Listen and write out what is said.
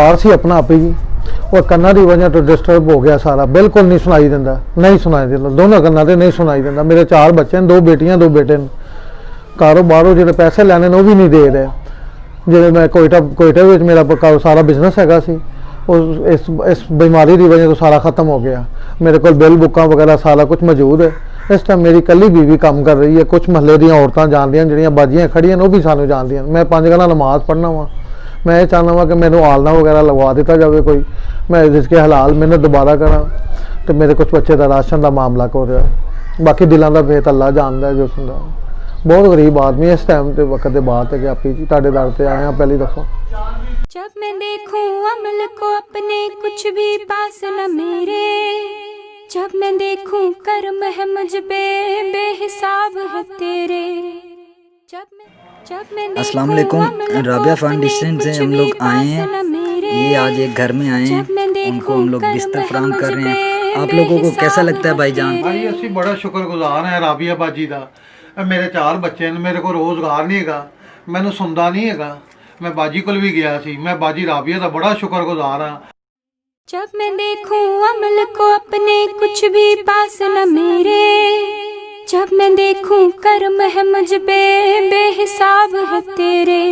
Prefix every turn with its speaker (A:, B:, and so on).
A: बाहर सी अपना आप ही और कन्ना की वजह तो डिस्टर्ब हो गया सारा, बिल्कुल नहीं सुनाई देता, नहीं सुनाई देता, दोनों कन्ना से नहीं सुनाई देता। मेरे 4 बच्चे हैं, 2 बेटियां 2 बेटे हैं। कारोबारों जो पैसे लैने वो भी नहीं दे रहे। जिवें मैं कोयटा में मेरा सारा बिजनेस है सी, इस बीमारी की वजह तो सारा खत्म हो गया। मेरे को बिल बुकां वगैरह सारा कुछ मौजूद है। इस टाइम मेरी कली बीवी काम कर रही है, कुछ महल्ले दी औरतां जानदियां जिहड़ियां बाजियां खड़ियां वो भी सानू जानदियां। मैं 5 घंटा नमाज पढ़ना वा, मैं ये चाहना वा कि मैनू आलना वगैरह लगवा दिता जाए कोई, मैं जिसके हलाल मैंने दोबारा करा। तो मेरे कुछ बच्चे का राशन का मामला हो रहा, बाकी दिलों का भेत अल्लाह जानता है जो सुनता। बहुत गरीब आदमी इस टाइम के वक्त के बाद है कि आप जी तुहाडे दर ते आए हैं पहली दफ़ा।
B: जब मैं देखूं अमल को अपने कुछ भी पास न मेरे, जब मैं देखूं कर्म है मुझ पे बेहिसाब है तेरे। जब मैं
C: अस्सलाम वालेकुम। राबिया फाउंडेशन से हम लोग आए हैं, ये आज एक घर में आए हैं, उनको हम लोग बिस्तर फराहम कर रहे हैं। आप लोगों को कैसा लगता है भाईजान?
A: भाई असी बड़ा शुक्रगुजार है राबिया बाजी का। मेरे 4 बच्चे हैं, मेरे को रोज़गार नहीं है, मैनू सुनता नहीं है। मैं बाजी को भी गया सी, मैं बाजी राबिया का बड़ा शुक्रगुजार हाँ।
B: जब मैं देखूं अमल को अपने कुछ भी पास न मेरे, जब मैं देखूं कर्म है मुझ पे बेहिसाब है तेरे।